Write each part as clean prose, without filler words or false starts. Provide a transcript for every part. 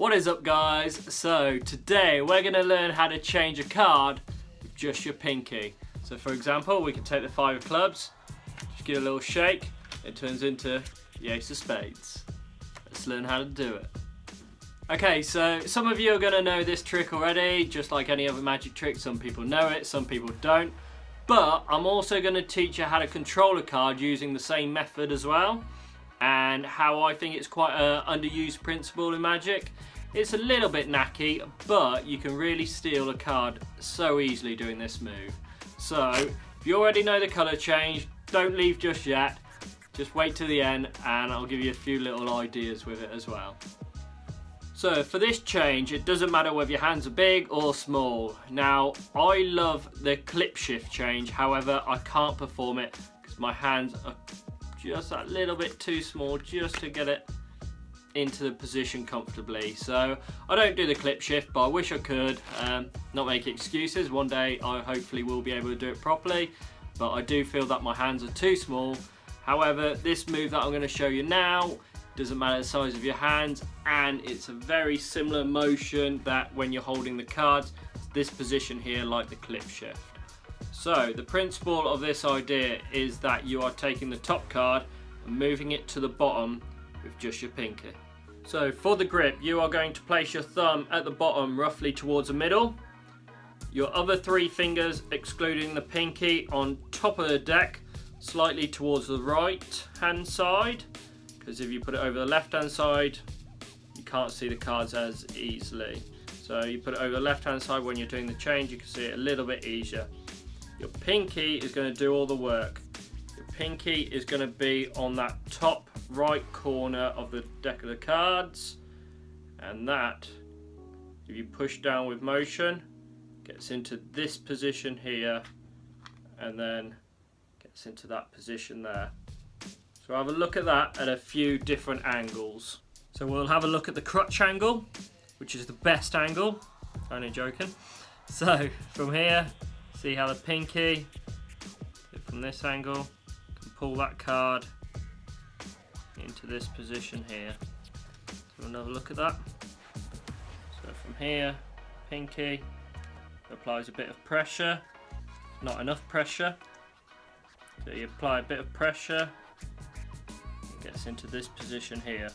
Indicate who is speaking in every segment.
Speaker 1: What is up, guys? So today we're going to learn how to change a card with just your pinky. So for example, we can take the 5 of clubs, just give it a little shake, it turns into the ace of spades. Let's learn how to do it. Okay, so some of you are going to know this trick already, just like any other magic trick. Some people know it, some people don't. But I'm also going to teach you how to control a card using the same method as well, and how I think it's quite an underused principle in Magic. It's a little bit knacky, but you can really steal a card so easily doing this move. So if you already know the colour change, don't leave just yet. Just wait till the end and I'll give you a few little ideas with it as well. So for this change, it doesn't matter whether your hands are big or small. Now, I love the clip shift change, however, I can't perform it because my hands are just a little bit too small just to get it into the position comfortably. So I don't do the clip shift, but I wish I could. Not make excuses. One day I hopefully will be able to do it properly, but I do feel that my hands are too small. However, this move that I'm going to show you now doesn't matter the size of your hands, and it's a very similar motion that when you're holding the cards, this position here, like the clip shift. So the principle of this idea is that you are taking the top card and moving it to the bottom with just your pinky. So for the grip, you are going to place your thumb at the bottom roughly towards the middle. Your other 3 fingers, excluding the pinky, on top of the deck, slightly towards the right hand side, because if you put it over the left hand side, you can't see the cards as easily. So you put it over the left hand side when you're doing the change, you can see it a little bit easier. Your pinky is going to do all the work. Your pinky is going to be on that top right corner of the deck of the cards, and that, if you push down with motion, gets into this position here and then gets into that position there. So have a look at that at a few different angles. So we'll have a look at the crutch angle, which is the best angle. Only joking. So from here, see how the pinky, from this angle, can pull that card into this position here. So another look at that. So from here, pinky applies a bit of pressure, not enough pressure. So you apply a bit of pressure, it gets into this position here.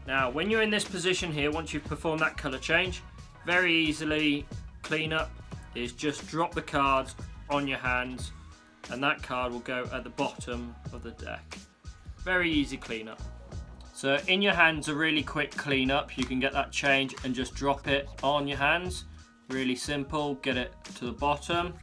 Speaker 1: Now when you're in this position here, once you've performed that colour change, very easily clean up is just drop the cards on your hands and that card will go at the bottom of the deck. Very easy cleanup. So in your hands, a really quick cleanup. You can get that change and just drop it on your hands. Really simple. Get it to the bottom.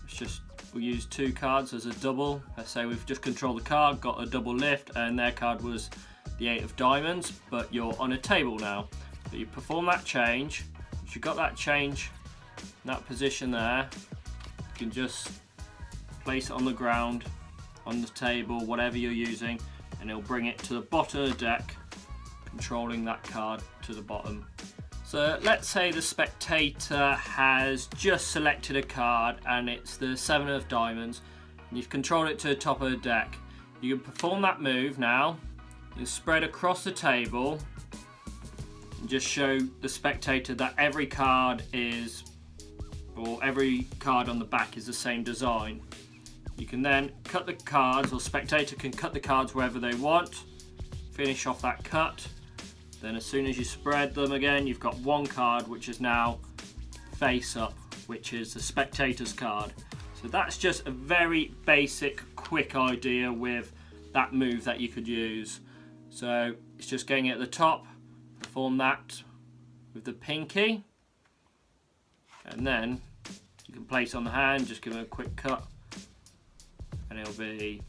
Speaker 1: It's just, we'll use 2 cards as a double. Let's say we've just controlled the card, got a double lift, and their card was the 8 of diamonds, but you're on a table now. So you perform that change. Once you've got that change in that position there, you can just place it on the ground, on the table, whatever you're using, and it'll bring it to the bottom of the deck, controlling that card to the bottom. So let's say the spectator has just selected a card and it's the 7 of diamonds, and you've controlled it to the top of the deck. You can perform that move now. You spread across the table and just show the spectator that every card is, or every card on the back is the same design. You can then cut the cards, or spectator can cut the cards wherever they want, finish off that cut. Then as soon as you spread them again, you've got 1 card which is now face up, which is the spectator's card. So that's just a very basic, quick idea with that move that you could use. So it's just getting it at the top, perform that with the pinky, and then you can place on the hand, just give it a quick cut, and it'll be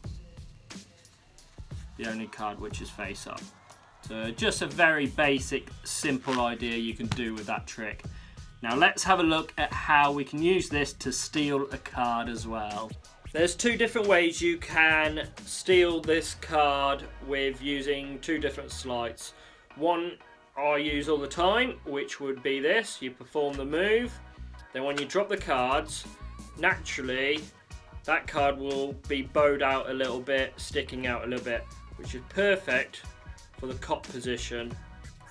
Speaker 1: the only card which is face up. So just a very basic, simple idea you can do with that trick. Now let's have a look at how we can use this to steal a card as well. There's 2 different ways you can steal this card with using 2 different sleights. One I use all the time, which would be this. You perform the move, then when you drop the cards, naturally that card will be bowed out a little bit, sticking out a little bit, which is perfect for the cop position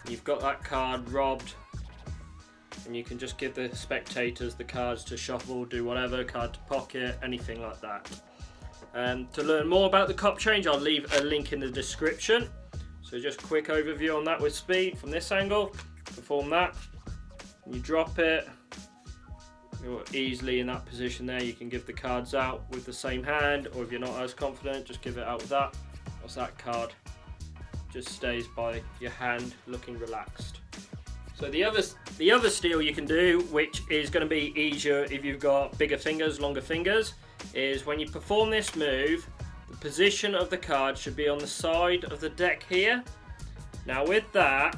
Speaker 1: You've got that card robbed, and you can just give the spectators the cards to shuffle, do whatever, card to pocket, anything like that. To learn more about the cop change, I'll leave a link in the description. So just quick overview on that with speed from this angle. Perform that. You drop it. You're easily in that position there. You can give the cards out with the same hand, or if you're not as confident, just give it out with that. What's that card? Just stays by your hand, looking relaxed. So the other steal you can do, which is going to be easier if you've got bigger fingers, longer fingers, is when you perform this move, the position of the card should be on the side of the deck here. Now with that,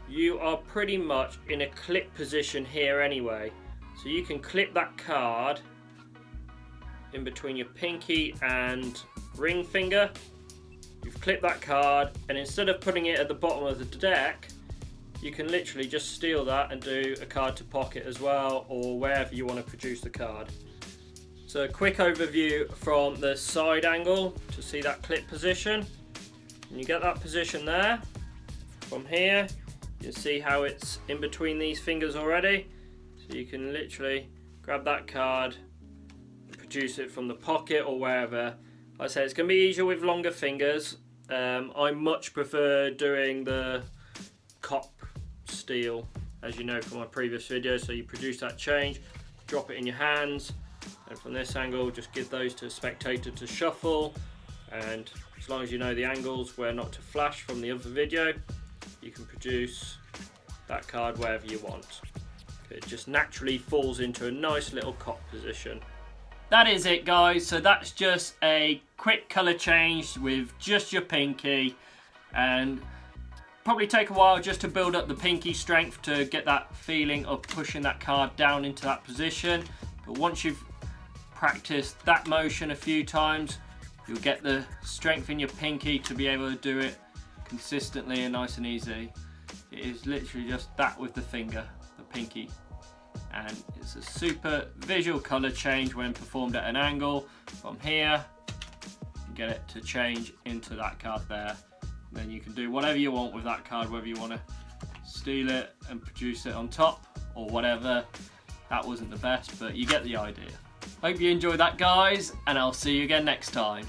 Speaker 1: you are pretty much in a clip position here anyway. So you can clip that card in between your pinky and ring finger. You've clipped that card, and instead of putting it at the bottom of the deck, you can literally just steal that and do a card to pocket as well, or wherever you want to produce the card. So a quick overview from the side angle to see that clip position. And you get that position there. From here, you see how it's in between these fingers already. So you can literally grab that card, produce it from the pocket or wherever. Like I say, it's going to be easier with longer fingers. I much prefer doing the cop steal, as you know from my previous video. So you produce that change, drop it in your hands, and from this angle just give those to a spectator to shuffle, and as long as you know the angles where not to flash from the other video, you can produce that card wherever you want. It just naturally falls into a nice little cop position. That is it, guys. So that's just a quick colour change with just your pinky, and probably take a while just to build up the pinky strength to get that feeling of pushing that card down into that position. But once you've practiced that motion a few times, you'll get the strength in your pinky to be able to do it consistently and nice and easy. It is literally just that with the finger, the pinky. And it's a super visual colour change when performed at an angle. From here, you get it to change into that card there. And then you can do whatever you want with that card, whether you want to steal it and produce it on top or whatever. That wasn't the best, but you get the idea. Hope you enjoyed that, guys, and I'll see you again next time.